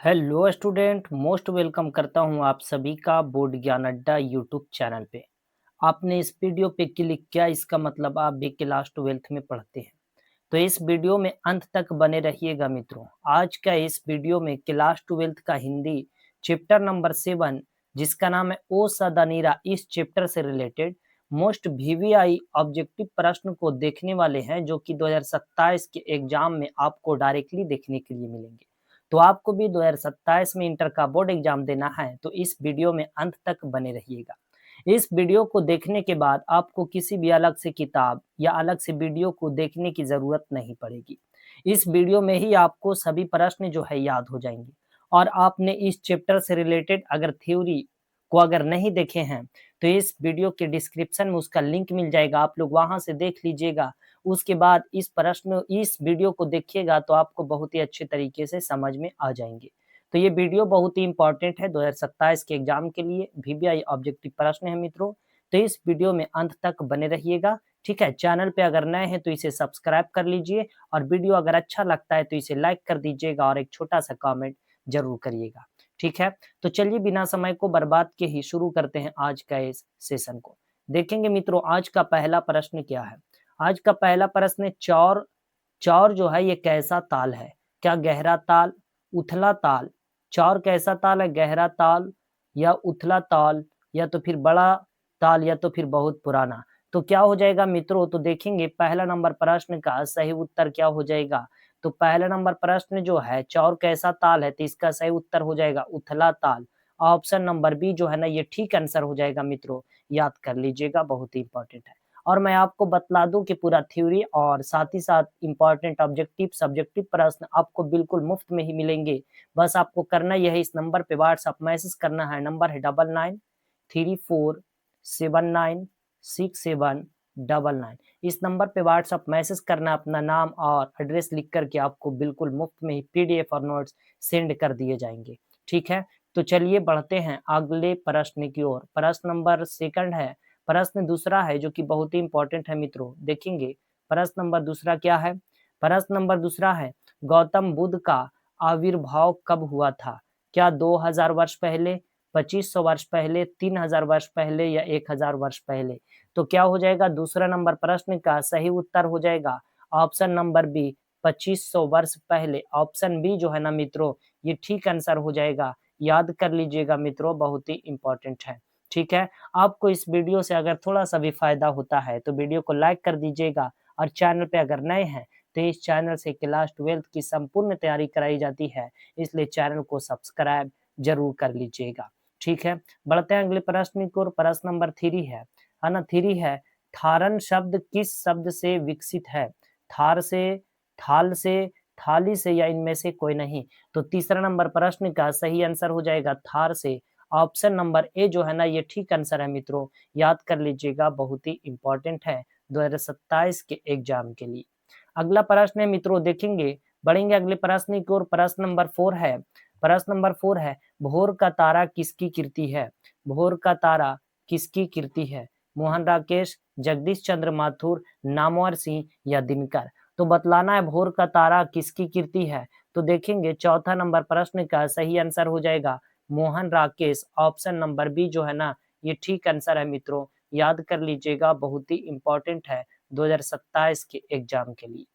Hello student, most welcome करता हूं आप सभी का बोर्ड ज्ञान अड्डा यूट्यूब चैनल पे। आपने इस वीडियो पे क्लिक किया, इसका मतलब आप भी क्लास 12th में पढ़ते हैं। तो इस वीडियो में अंत तक बने रहिएगा मित्रों। आज का इस वीडियो में क्लास 12th का हिंदी चैप्टर नंबर 7 जिसका नाम है ओ सदा नीरा, इस चैप्टर से रिलेटेड मोस्ट वीवीआई ऑब्जेक्टिव प्रश्न को देखने वाले हैं, जो कि 2027 के एग्जाम में आपको डायरेक्टली देखने के लिए मिलेंगे। तो आपको भी 2027 में इंटर का बोर्ड एग्जाम देना है, तो इस वीडियो में अंत तक बने रहिएगा। इस वीडियो को देखने के बाद आपको किसी भी अलग से किताब या अलग से वीडियो को देखने की जरूरत नहीं पड़ेगी। इस वीडियो में ही आपको सभी प्रश्न जो है याद हो जाएंगे। और आपने इस चैप्टर से रिलेटेड अगर थ्योरी को अगर नहीं देखे हैं, तो इस वीडियो के डिस्क्रिप्शन में उसका लिंक मिल जाएगा, आप लोग वहां से देख लीजिएगा। उसके बाद इस वीडियो को देखिएगा तो आपको बहुत ही अच्छे तरीके से समझ में आ जाएंगे। तो ये वीडियो बहुत ही इंपॉर्टेंट है 2027 के एग्जाम के लिए, वीवीआई ऑब्जेक्टिव प्रश्न है मित्रों। तो इस वीडियो में अंत तक बने रहिएगा। ठीक है, चैनल पे अगर नए हैं तो इसे सब्सक्राइब कर लीजिए, और वीडियो अगर अच्छा लगता है तो इसे लाइक कर दीजिएगा और एक छोटा सा कमेंट जरूर करिएगा। ठीक है, तो चलिए बिना समय को बर्बाद के ही शुरू करते हैं आज का इस सेशन को। देखेंगे मित्रों, आज का पहला प्रश्न क्या है। आज का पहला प्रश्न है, चौर चौर जो है ये कैसा ताल है। क्या गहरा ताल, उथला ताल। चौर कैसा ताल है, गहरा ताल या उथला ताल, या तो फिर बड़ा ताल, या तो फिर बहुत पुराना। तो क्या हो जाएगा मित्रों, तो देखेंगे पहला नंबर प्रश्न का सही उत्तर क्या हो जाएगा। तो पहला नंबर प्रश्न जो है चौर कैसा ताल है, तो इसका सही उत्तर हो जाएगा उथला ताल। ऑप्शन नंबर बी जो है ना, ये ठीक आंसर हो जाएगा मित्रों, याद कर लीजिएगा, बहुत ही इंपॉर्टेंट है। और मैं आपको बतला दूं कि पूरा थ्योरी और साथ ही साथ इंपॉर्टेंट ऑब्जेक्टिव सब्जेक्टिव प्रश्न आपको बिल्कुल मुफ्त में ही मिलेंगे। बस आपको करना यह है, इस नंबर पे व्हाट्सएप मैसेज करना है। नंबर है 9934796799। इस नंबर पे व्हाट्सएप मैसेज करना, अपना नाम और एड्रेस लिख करके आपको बिल्कुल मुफ्त में ही पीडीएफ और नोट्स सेंड कर दिए जाएंगे। ठीक है, तो चलिए बढ़ते हैं अगले प्रश्न की ओर। प्रश्न नंबर सेकंड है। प्रश्न दूसरा है जो कि बहुत ही इंपॉर्टेंट है मित्रों, देखेंगे प्रश्न नंबर दूसरा क्या है। प्रश्न नंबर दूसरा है, गौतम बुद्ध का आविर्भाव कब हुआ था। क्या 2000 वर्ष पहले, 2500 वर्ष पहले, 3000 वर्ष पहले, या 1000 वर्ष पहले। तो क्या हो जाएगा, दूसरा नंबर प्रश्न का सही उत्तर हो जाएगा ऑप्शन नंबर बी, 2500 वर्ष पहले। ऑप्शन बी जो है ना मित्रों, ये ठीक आंसर हो जाएगा, याद कर लीजिएगा मित्रों, बहुत ही इंपॉर्टेंट है। ठीक है, आपको इस वीडियो से अगर थोड़ा सा भी फायदा होता है तो वीडियो को लाइक कर दीजिएगा, और चैनल पे अगर नए हैं तो इस चैनल से क्लास 12th की संपूर्ण तैयारी कराई जाती है, इसलिए चैनल को सब्सक्राइब जरूर कर लीजिएगा। ठीक है, बढ़ते हैं अगले प्रश्न की ओर। प्रश्न नंबर 3 है ना, 3 है, थारन शब्द किस शब्द से विकसित है। थार से, थाल से, थाली से, या इनमें से कोई नहीं। तो तीसरा नंबर प्रश्न का सही आंसर हो जाएगा थार से। ऑप्शन नंबर ए जो है ना, ये ठीक आंसर है मित्रों, याद कर लीजिएगा, बहुत ही इंपॉर्टेंट है 2027 के एग्जाम के लिए। अगला प्रश्न है मित्रों, देखेंगे बढ़ेंगे अगले प्रश्न की ओर। प्रश्न नंबर 4 है। प्रश्न नंबर 4 है, भोर का तारा किसकी कृति है। भोर का तारा किसकी कृति है। मोहन राकेश, जगदीश चंद्र माथुर, नामवर सिंह, या दिनकर। तो बतलाना है भोर का तारा किसकी कृति है। तो देखेंगे चौथा नंबर प्रश्न का सही आंसर हो जाएगा Mohan Rakesh. Option number B जो है ना, ये ठीक आंसर है मित्रों, याद कर लीजिएगा, बहुत ही इंपॉर्टेंट है 2027 के एग्जाम के लिए।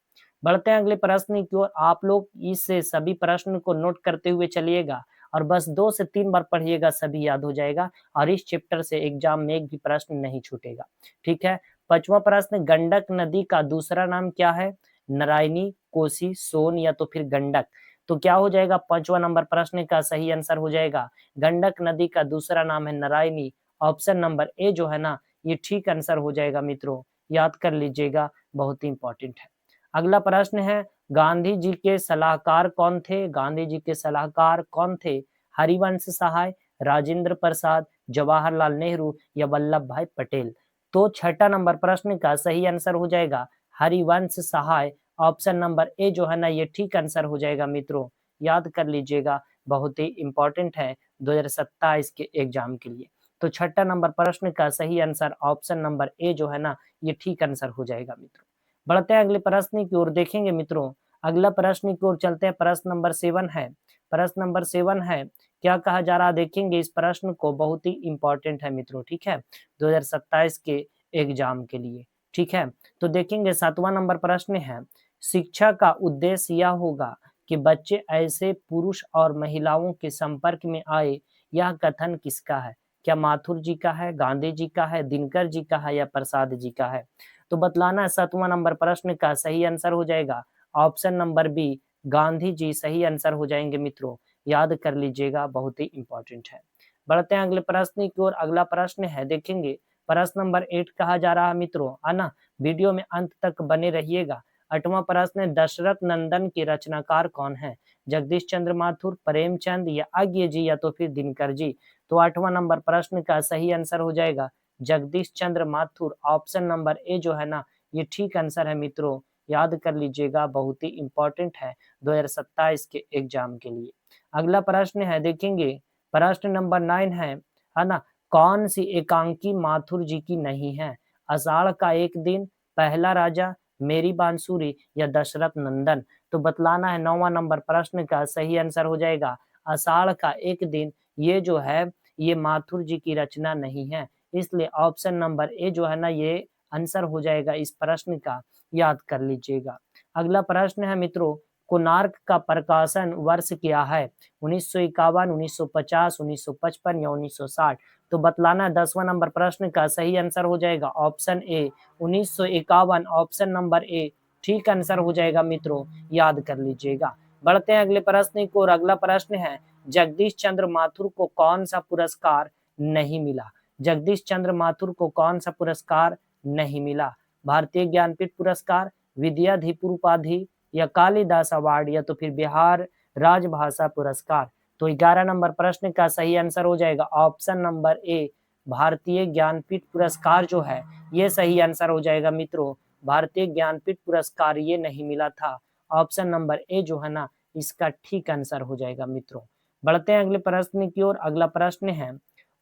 बढ़ते हैं अगले प्रश्न की ओर। आप लोग इस सभी प्रश्न को नोट करते हुए चलिएगा, और बस 2 से 3 बार पढ़िएगा, सभी याद हो जाएगा, और इस चैप्टर से एग्जाम में एक भी प्रश्न नहीं छूटेगा। ठीक है, पांचवा प्रश्न, गंडक नदी का दूसरा नाम क्या है। नारायणी, कोसी, सोन, या तो फिर गंडक। तो क्या हो जाएगा, पांचवा नंबर प्रश्न का सही आंसर हो जाएगा गंडक नदी का दूसरा नाम है नारायणी। ऑप्शन नंबर ए जो है ना, ये ठीक आंसर हो जाएगा मित्रों, याद कर लीजिएगा, बहुत ही इंपॉर्टेंट है। अगला प्रश्न है, गांधी जी के सलाहकार कौन थे। गांधी जी के सलाहकार कौन थे। हरिवंश सहाय, राजेंद्र प्रसाद, जवाहरलाल नेहरू, या वल्लभ भाई पटेल। तो छठा नंबर प्रश्न का सही आंसर हो जाएगा हरिवंश सहाय। ऑप्शन नंबर ए जो है ना, ये ठीक आंसर हो जाएगा मित्रों, याद कर लीजिएगा, बहुत ही इंपॉर्टेंट है 2027 के एग्जाम के लिए। तो छठा नंबर प्रश्न का सही आंसर ऑप्शन नंबर ए जो है ना, ये ठीक आंसर हो जाएगा मित्रों। बढ़ते हैं अगले प्रश्न की ओर, देखेंगे मित्रों, अगला प्रश्न की ओर चलते हैं। प्रश्न नंबर 7 है। प्रश्न नंबर 7 है, क्या कहा जा रहा है देखेंगे इस प्रश्न को, बहुत ही इंपॉर्टेंट है मित्रों, ठीक है, 2027 के एग्जाम के लिए, ठीक है। तो देखेंगे 7वां नंबर प्रश्न है, शिक्षा का उद्देश्य यह होगा कि बच्चे ऐसे पुरुष और महिलाओं के संपर्क में आए, यह कथन किसका है? क्या माथुर जी का है, गांधी जी का है, दिनकर जी का है या प्रसाद जी का है? तो बतलाना है 7वां नंबर प्रश्न का सही आंसर हो जाएगा option number B, Gandhi ji सही आंसर हो जाएंगे मित्रों, याद कर लीजिएगा, बहुत ही इंपॉर्टेंट है। बढ़ते हैं अगले प्रश्न की ओर। अगला प्रश्न है देखेंगे प्रश्न नंबर 8 कहा जा रहा है मित्रों, है ना, वीडियो में अंत तक बने रहिएगा। 8वां प्रश्न है, दशरथ नंदन के रचनाकार कौन है? जगदीश चंद्र माथुर, प्रेमचंद या आज्ञे जी या तो फिर दिनकर जी? तो 8वां नंबर प्रश्न का सही आंसर हो जाएगा जगदीश चंद्र माथुर, ऑप्शन नंबर ए जो है ना, ये ठीक आंसर है मित्रों, याद कर लीजिएगा, बहुत ही इंपॉर्टेंट है 2027 के एग्जाम के लिए। अगला प्रश्न है देखेंगे प्रश्न नंबर 9 है ना, कौन सी एकांकी माथुर जी की नहीं है? आषाढ़ का एक दिन, पहला राजा, मेरी बांसुरी या दशरथ नंदन? तो बतलाना है 9वां नंबर प्रश्न का सही आंसर हो जाएगा आषाढ़ का एक दिन, ये जो है ये माथुर जी की रचना नहीं है, इसलिए ऑप्शन नंबर ए जो है ना, ये आंसर हो जाएगा इस प्रश्न का, याद कर लीजिएगा। अगला प्रश्न है मित्रों, कोणार्क का प्रकाशन वर्ष क्या है? 1951, 1950, 1955 या 1960? तो बतलाना 10वां नंबर प्रश्न का सही आंसर हो जाएगा ऑप्शन ए 1951, ऑप्शन नंबर ए ठीक आंसर हो जाएगा मित्रों, याद कर लीजिएगा। बढ़ते हैं अगले प्रश्न को और अगला प्रश्न है, जगदीश चंद्र माथुर को कौन सा पुरस्कार नहीं मिला? जगदीश चंद्र माथुर को कौन सा पुरस्कार नहीं मिला? भारतीय ज्ञानपीठ पुरस्कार, विद्याधीपुर उपाधि या कालिदास अवार्ड या तो फिर बिहार राजभाषा पुरस्कार? तो 11 नंबर प्रश्न का सही आंसर हो जाएगा ऑप्शन नंबर ए, भारतीय ज्ञानपीठ पुरस्कार जो है ये सही आंसर हो जाएगा मित्रों, भारतीय ज्ञानपीठ पुरस्कार ये नहीं मिला था, ऑप्शन नंबर ए जो है ना, इसका ठीक आंसर हो जाएगा मित्रों। बढ़ते हैं अगले प्रश्न की ओर। अगला प्रश्न है,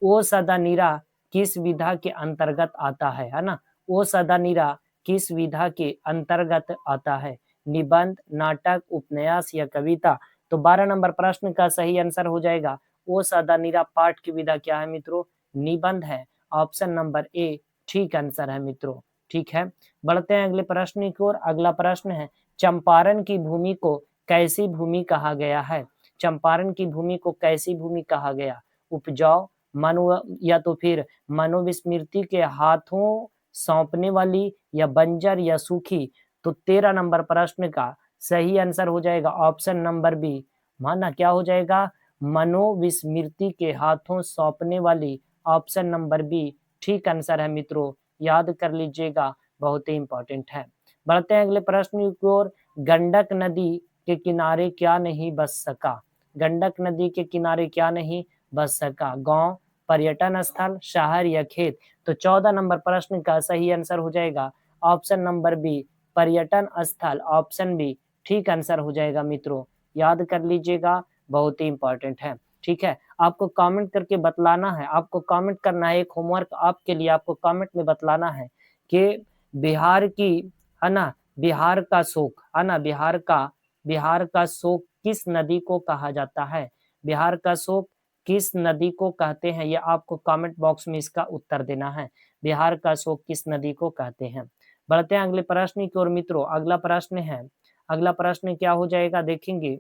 ओ सदा नीरा किस विधा के अंतर्गत आता है ना? ओ सदा नीरा किस विधा के अंतर्गत आता है? निबंध, नाटक, उपन्यास या कविता? तो 12 नंबर प्रश्न का सही आंसर हो जाएगा ओ सदा नीरा पाठ की विधा क्या है मित्रों? निबंध है, ऑप्शन नंबर ए ठीक आंसर है मित्रों, ठीक है। बढ़ते हैं अगले प्रश्न की ओर। अगला प्रश्न है, चंपारण की भूमि को कैसी भूमि कहा गया है? चंपारण की भूमि को कैसी भूमि कहा गया? उपजाऊ, मनो या तो फिर मनोविस्मृति के हाथों सौंपने वाली या बंजर या सूखी? तो 13 नंबर प्रश्न का सही आंसर हो जाएगा ऑप्शन नंबर बी, माना क्या हो जाएगा? मनोविस्मृति के हाथों सौंपने वाली, ऑप्शन नंबर बी ठीक आंसर है मित्रों, याद कर लीजिएगा, बहुत ही इंपॉर्टेंट है। बढ़ते हैं अगले प्रश्न की ओर। गंडक नदी के किनारे क्या नहीं बस सका? गंडक नदी के किनारे क्या नहीं बस सका? गांव, पर्यटन स्थल, शहर या खेत? तो 14 नंबर प्रश्न का सही आंसर हो जाएगा ऑप्शन नंबर बी, पर्यटन स्थल, ऑप्शन बी ठीक आंसर हो जाएगा मित्रों, याद कर लीजिएगा, बहुत ही इंपॉर्टेंट है, ठीक है। आपको कमेंट करके बतलाना है, आपको कमेंट करना है, एक होमवर्क आपके लिए, आपको कमेंट में बतलाना है कि बिहार की, है ना, बिहार का शोक, है ना, बिहार का शोक किस नदी को कहा जाता है? बिहार का शोक किस नदी को कहते हैं? ये आपको कमेंट बॉक्स में इसका उत्तर देना है, बिहार का शोक किस नदी को कहते हैं। बढ़ते हैं अगले प्रश्न की ओर मित्रों। अगला प्रश्न है, अगला प्रश्न क्या हो जाएगा देखेंगे,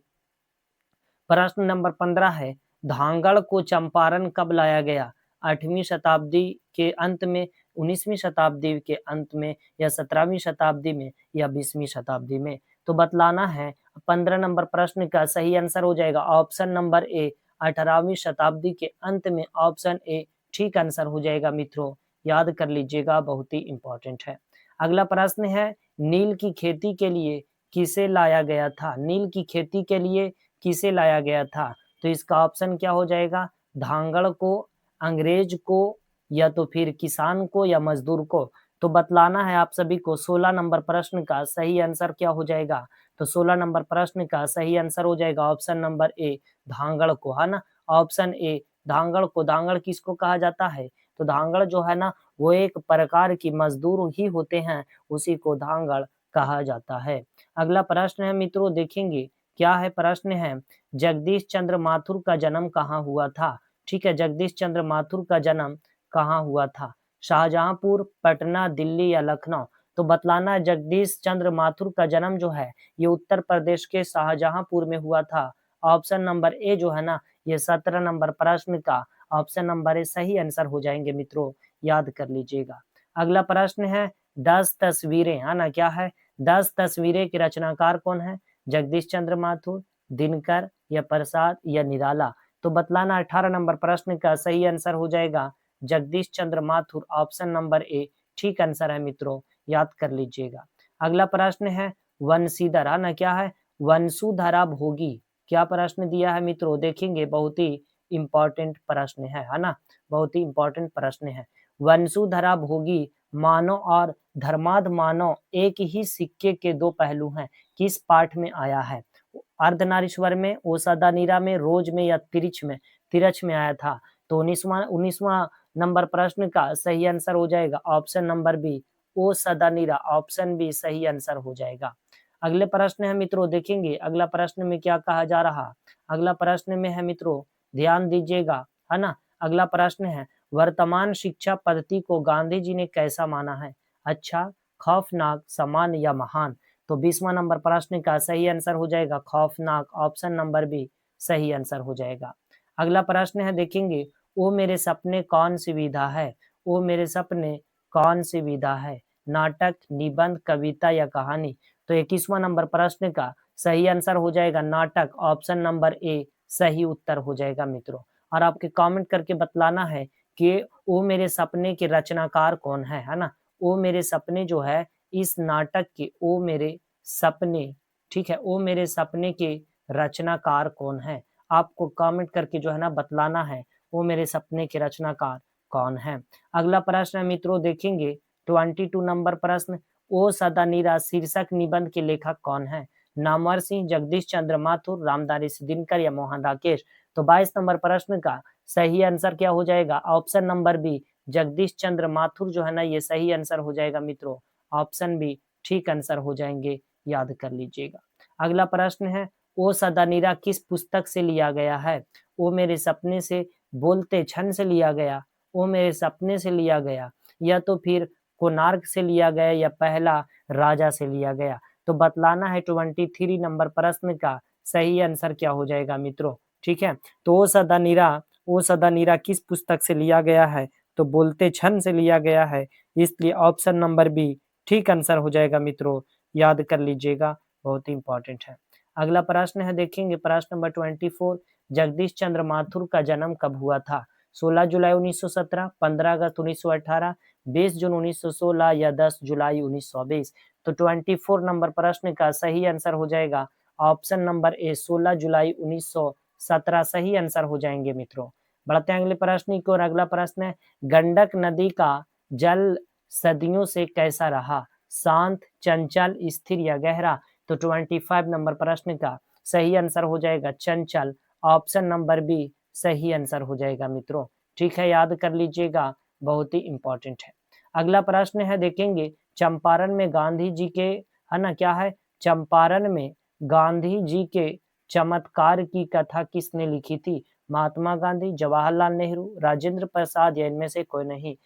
प्रश्न नंबर 15 है, धांगड़ को चंपारण कब लाया गया? 8वीं शताब्दी के अंत में, 19वीं शताब्दी के अंत में या 17वीं शताब्दी में या 20वीं शताब्दी में? तो बतलाना है 15 नंबर प्रश्न का सही आंसर हो जाएगा ऑप्शन नंबर ए, 18वीं शताब्दी के अंत में, ऑप्शन ए ठीक आंसर हो जाएगा मित्रों, याद कर लीजिएगा, बहुत ही इंपॉर्टेंट है। अगला प्रश्न है, नील की खेती के लिए किसे लाया गया था? नील की खेती के लिए किसे लाया गया था? तो इसका ऑप्शन क्या हो जाएगा? धांगड़ को, अंग्रेज को या तो फिर किसान को या मजदूर को? तो बतलाना है आप सभी को 16 नंबर प्रश्न का सही आंसर क्या हो जाएगा? तो 16 नंबर प्रश्न का सही आंसर हो जाएगा ऑप्शन नंबर ए, धांगड़ को, है ना, ऑप्शन ए धांगड़ को। धांगड़ किसको कहा जाता है? तो धांगड़ जो है ना, वो एक प्रकार की मजदूर ही होते हैं, उसी को धांगड़ कहा जाता है। अगला प्रश्न है मित्रों देखेंगे, क्या है प्रश्न है, जगदीश चंद्र माथुर का जन्म कहाँ हुआ था? ठीक है, जगदीश चंद्र माथुर का जन्म कहाँ हुआ था? शाहजहांपुर, पटना, दिल्ली या लखनऊ? तो बतलाना है जगदीश चंद्र माथुर का जन्म जो है ये उत्तर प्रदेश के शाहजहांपुर में हुआ था। ऑप्शन नंबर ए जो है ना, ये 17 नंबर प्रश्न का ऑप्शन नंबर ए सही आंसर हो जाएंगे मित्रों, याद कर लीजिएगा। अगला प्रश्न है 10 तस्वीरें, है ना, क्या है, 10 तस्वीरें के रचनाकार कौन है? जगदीश चंद्र माथुर, दिनकर या प्रसाद या निराला? तो बतलाना 18 नंबर प्रश्न का सही आंसर हो जाएगा जगदीश चंद्र माथुर, ऑप्शन नंबर ए ठीक आंसर है मित्रों, याद कर लीजिएगा। अगला प्रश्न है वंशीधर, है ना, क्या है, वंसुधरा भोगी? क्या प्रश्न दिया है मित्रों, देखेंगे बहुत ही इंपॉर्टेंट प्रश्न है ना, बहुत ही इंपॉर्टेंट प्रश्न है। वंसुधरा भोगी मानव और धर्माध मानव एक ही सिक्के के दो पहलू हैं, किस पाठ में आया है? अर्धनारीश्वर में, ओषधानीरा में, रोज में या तिरछ में आया था? तो 19वां नंबर प्रश्न का सही आंसर हो जाएगा ऑप्शन नंबर बी, ओषधानीरा, ऑप्शन बी सही आंसर हो जाएगा। अगले प्रश्न है मित्रों, देखेंगे अगला प्रश्न में क्या कहा जा रहा। अगला प्रश्न में है मित्रों, ध्यान दीजिएगा, है ना। अगला प्रश्न है वर्तमान शिक्षा पद्धति को गांधी जी ने कैसा माना है? अच्छा, खौफनाक, समान या महान? तो 20वां नंबर प्रश्न का सही आंसर हो जाएगा खौफनाक, ऑप्शन नंबर बी सही आंसर हो जाएगा। अगला प्रश्न है, देखेंगे ओ मेरे सपने कौन सी विधा है? ओ मेरे सपने कौन सी विधा है? नाटक, निबंध, कविता या कहानी? तो 21वां नंबर प्रश्न का सही आंसर हो जाएगा नाटक, ऑप्शन नंबर ए सही उत्तर हो जाएगा मित्रों। और आपके कमेंट करके बतलाना है कि ओ मेरे सपने के रचनाकार कौन है ना। ओ मेरे सपने जो है इस नाटक के ओ मेरे सपने, ठीक है, ओ मेरे सपने के रचनाकार कौन है? आपको कमेंट करके जो है ना बतलाना है वो मेरे सपने के रचनाकार कौन है। अगला प्रश्न है मित्रों, देखेंगे 22 नंबर प्रश्न, ओ सदा नीरा शीर्षक निबंध के लेखक कौन है? नामवर सिंह, जगदीश चंद्र माथुर, रामधारी दिनकर या मोहन राकेश? तो 22 नंबर प्रश्न का सही आंसर क्या हो जाएगा? ऑप्शन नंबर बी, जगदीश चंद्र माथुर जो है ना ये सही आंसर हो जाएगा मित्रों, ऑप्शन बी ठीक आंसर हो जाएंगे, याद कर लीजिएगा। अगला प्रश्न है ओ सदा नीरा किस पुस्तक से लिया गया है? ओ मेरे सपने से, बोलते क्षण से लिया गया, ओ मेरे सपने से लिया गया, या तो फिर कोणार्क से लिया गया या पहला राजा से लिया गया? तो बतलाना है 23 नंबर प्रश्न का सही आंसर क्या हो जाएगा मित्रों, ठीक है। तो ओ सदा नीरा किस पुस्तक से लिया गया है? तो बोलते क्षण से लिया गया है, इसलिए ऑप्शन नंबर बी ठीक आंसर हो जाएगा मित्रों, याद कर लीजिएगा, बहुत ही इंपॉर्टेंट है। अगला प्रश्न है, देखेंगे प्रश्न नंबर 24, जगदीश चंद्र माथुर का जन्म कब हुआ था? 16 जुलाई 1917, 15 अगस्त 1918, 20 जून 1916 या 10 जुलाई 1920? तो 24 नंबर प्रश्न का सही आंसर हो जाएगा ऑप्शन नंबर ए, 16 जुलाई 1917 सही आंसर हो जाएंगे मित्रों। बढ़ते हैं अगले प्रश्न की ओर। अगला प्रश्न है, गंडक नदी का जल सदियों से कैसा रहा? शांत, चंचल, स्थिर या गहरा? तो 25 नंबर प्रश्न का सही आंसर हो जाएगा चंचल, ऑप्शन नंबर बी सही आंसर हो जाएगा मित्रों, ठीक है, याद कर लीजिएगा, बहुत ही इंपॉर्टेंट है। अगला प्रश्न है, देखेंगे चंपारण में गांधी जी के, है ना, क्या है, चंपारण में गांधी जी के चमत्कार की कथा किसने लिखी थी? महात्मा गांधी, जवाहरलाल नेहरू, राजेंद्र प्रसाद या इनमें से कोई नहीं?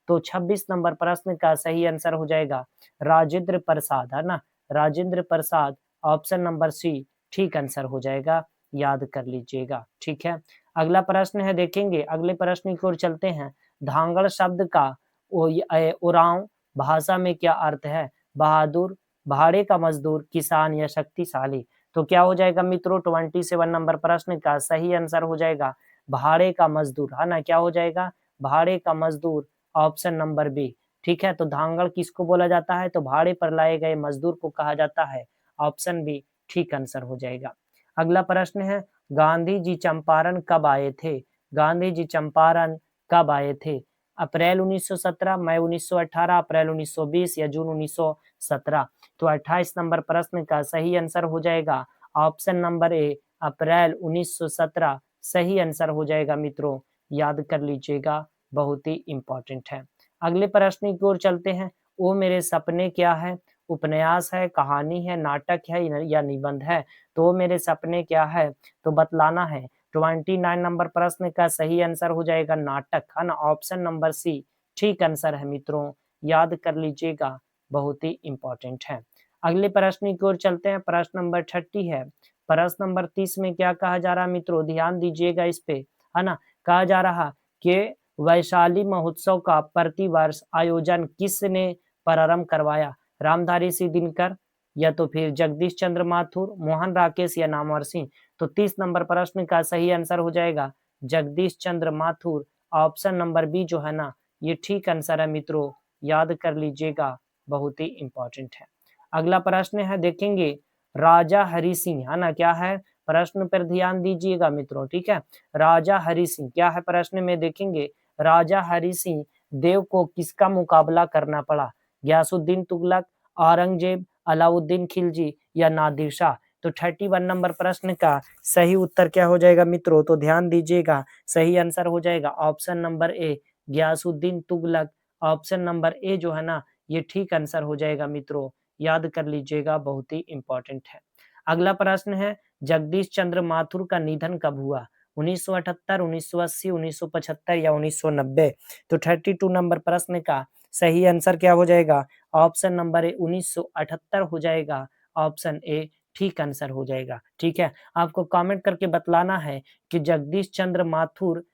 तो 26 नंबर प्रश्न का सही आंसर हो जाएगा राजेंद्र प्रसाद, है ना, Rajendra Prasad, option number C ठीक आंसर हो जाएगा, याद कर लीजिएगा, ठीक है। अगला प्रश्न है, देखेंगे अगले प्रश्न की ओर चलते हैं, धांगड़ शब्द का उरांव भाषा में क्या अर्थ है? बहादुर, भाड़े का मजदूर, किसान या शक्तिशाली? तो क्या हो जाएगा मित्रों, 27 नंबर प्रश्न का सही आंसर हो जाएगा भाड़े का मजदूर, है ना, क्या हो जाएगा, भाड़े का मजदूर, ऑप्शन नंबर बी, ठीक है। तो धांगड़ किसको बोला जाता है? तो भाड़े पर लाए गए मजदूर को कहा जाता है, ऑप्शन बी ठीक आंसर हो जाएगा। अगला प्रश्न है, गांधी जी चंपारण कब आए थे? गांधी जी चंपारण कब आए थे? अप्रैल 1917, मई 1918, अप्रैल 1920 या जून 1917? तो 28 नंबर प्रश्न का सही आंसर हो जाएगा ऑप्शन नंबर ए, अप्रैल 1917 सही आंसर हो जाएगा मित्रों, याद कर लीजिएगा, बहुत ही इंपॉर्टेंट है। अगले प्रश्न की ओर चलते हैं, ओ मेरे सपने क्या है? उपन्यास है, कहानी है, नाटक है या निबंध है? तो मेरे सपने क्या है? तो बतलाना है। 29 नंबर प्रश्न का सही आंसर हो जाएगा नाटक, है ना? ऑप्शन नंबर सी ठीक आंसर है मित्रों, याद कर लीजिएगा, बहुत ही इम्पोर्टेंट है। अगले प्रश्न की ओर चलते हैं, प्रश्न नंबर 30 है। प्रश्न नंबर 30 में क्या कहा जा रहा है मित्रों? ध्यान दीजिएगा इस पे, है ना? कहा जा रहा कि वैशाली महोत्सव का प्रतिवर्ष आयोजन किसने प्रारंभ करवाया? रामधारी सिंह दिनकर, या तो फिर जगदीश चंद्र माथुर, मोहन राकेश या नामवर सिंह? तो 30 नंबर प्रश्न का सही आंसर हो जाएगा जगदीश चंद्र माथुर। ऑप्शन नंबर बी जो है ना, ये ठीक आंसर है मित्रों, याद कर लीजिएगा, बहुत ही इंपॉर्टेंट है। अगला प्रश्न है, देखेंगे राजा हरि सिंह, है ना? क्या है प्रश्न पर ध्यान दीजिएगा मित्रों, ठीक है? राजा हरि सिंह क्या है प्रश्न में, देखेंगे राजा हरि सिंह देव को किसका मुकाबला करना पड़ा? गयासुद्दीन तुगलक, औरंगजेब, अलाउद्दीन खिलजी या नादिर शाह? तो 31 नंबर प्रश्न का सही उत्तर क्या हो जाएगा मित्रों? तो ध्यान दीजिएगा, सही आंसर हो जाएगा option number A Ghiyasuddin Tughlaq. Option number A जो है ना, ये ठीक आंसर हो जाएगा मित्रों, याद कर लीजिएगा, बहुत ही इंपॉर्टेंट है। अगला प्रश्न है, जगदीश चंद्र माथुर का निधन कब हुआ? 1978, 1980, 1975 या 1990? तो 32 नंबर प्रश्न का सही आंसर क्या हो जाएगा? ऑप्शन नंबर ए 1978 हो जाएगा। ऑप्शन ए ठीक आंसर हो जाएगा, ठीक है? आपको कमेंट करके बतलाना है कि जगदीश चंद्र माथुर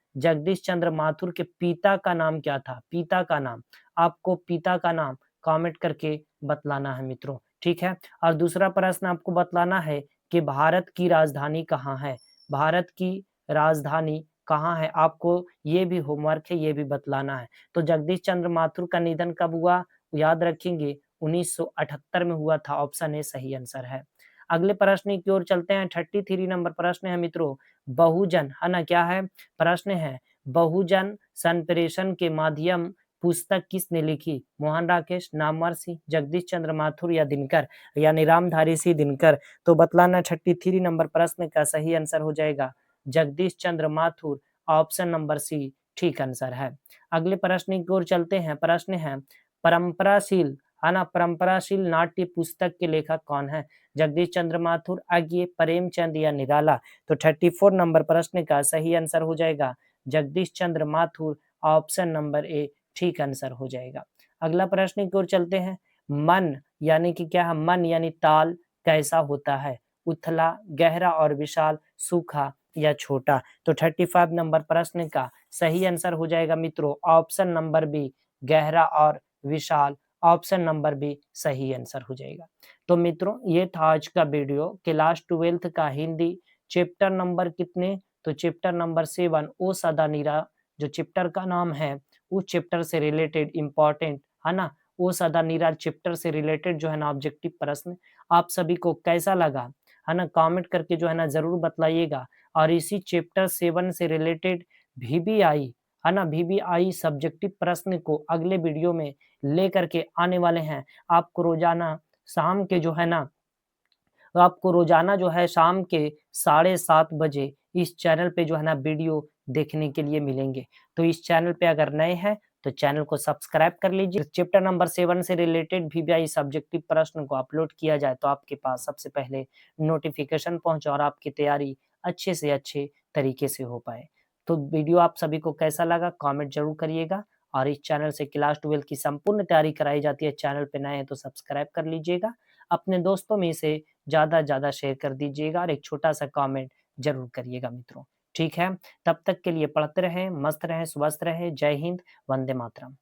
के पिता का नाम क्या था? पिता का नाम, आपको पिता का नाम कमेंट करके बतलाना है मित्रों, ठीक है? और दूसरा प्रश्न आपको बतलाना है कि भारत की राजधानी कहाँ है? भारत की राजधानी कहाँ है? आपको ये भी होमवर्क है, ये भी बतलाना है। तो जगदीश चंद्र माथुर का निधन कब हुआ? याद रखेंगे 1978 में हुआ था। ऑप्शन ए सही आंसर है। अगले प्रश्न की ओर चलते हैं, 33 नंबर प्रश्न है मित्रों, बहुजन, है ना? क्या है प्रश्न है? बहुजन संप्रेषण के माध्यम पुस्तक किसने लिखी? मोहन राकेश, नामवर सिंह, जगदीश चंद्र माथुर या दिनकर, यानी रामधारी सिंह दिनकर? तो बतलाना 33 नंबर प्रश्न का सही आंसर हो जाएगा जगदीश चंद्र माथुर। ऑप्शन नंबर सी ठीक आंसर है। अगले प्रश्न की ओर चलते हैं, प्रश्न है परंपराशील, है ना? परंपराशील नाट्य पुस्तक के लेखक कौन है? जगदीश चंद्र माथुर, आज्ञे, प्रेमचंद या निराला? तो 34 नंबर प्रश्न का सही आंसर हो जाएगा जगदीश चंद्र माथुर। ऑप्शन नंबर ए ठीक आंसर हो जाएगा। अगला प्रश्न की ओर चलते हैं, मन यानी कि क्या है? मन यानी ताल कैसा होता है? उथला, गहरा और विशाल, सूखा या छोटा? तो 35 नंबर प्रश्न का सही आंसर हो जाएगा मित्रों ऑप्शन नंबर बी गहरा और विशाल। ऑप्शन नंबर बी सही आंसर हो जाएगा। तो मित्रों ये था आज का वीडियो क्लास 12th का हिंदी चैप्टर नंबर कितने? तो चैप्टर नंबर 7 ओ सदा नीरा, जो चैप्टर का नाम है उस चैप्टर से रिलेटेड इंपॉर्टेंट, है ना? ओ सदा नीरा चैप्टर से रिलेटेड जो है ना ऑब्जेक्टिव प्रश्न आप सभी को कैसा लगा, है ना? कमेंट करके जो है ना जरूर बतलाइएगा। और इसी चैप्टर 7 से रिलेटेड वीबीआई, है ना, वीबीआई सब्जेक्टिव प्रश्न को अगले वीडियो में लेकर के आने वाले हैं। आपको रोजाना शाम के जो है ना, आपको रोजाना जो है शाम के 7:30 बजे इस चैनल पे जो है ना वीडियो देखने के लिए मिलेंगे। तो इस चैनल पे अगर नए हैं तो चैनल को सब्सक्राइब कर लीजिए। चैप्टर नंबर 7 से रिलेटेड वीबीआई सब्जेक्टिव प्रश्न को अपलोड किया जाए तो आपके पास सबसे पहले नोटिफिकेशन पहुंचे और आपकी तैयारी अच्छे से अच्छे तरीके से हो पाए। तो वीडियो आप सभी को कैसा लगा कमेंट जरूर करिएगा। और इस चैनल से क्लास 12 की संपूर्ण तैयारी कराई जाती है। चैनल पे नए हैं तो सब्सक्राइब कर लीजिएगा। अपने दोस्तों में इसे ज़्यादा से ज़्यादा शेयर कर दीजिएगा और एक छोटा-सा कमेंट ज़रूर करिएगा मित्रों। ठीक है? तब तक के लिए पढ़ते रहें, मस्त रहें, स्वस्थ रहें। जय हिंद, वंदे मातरम।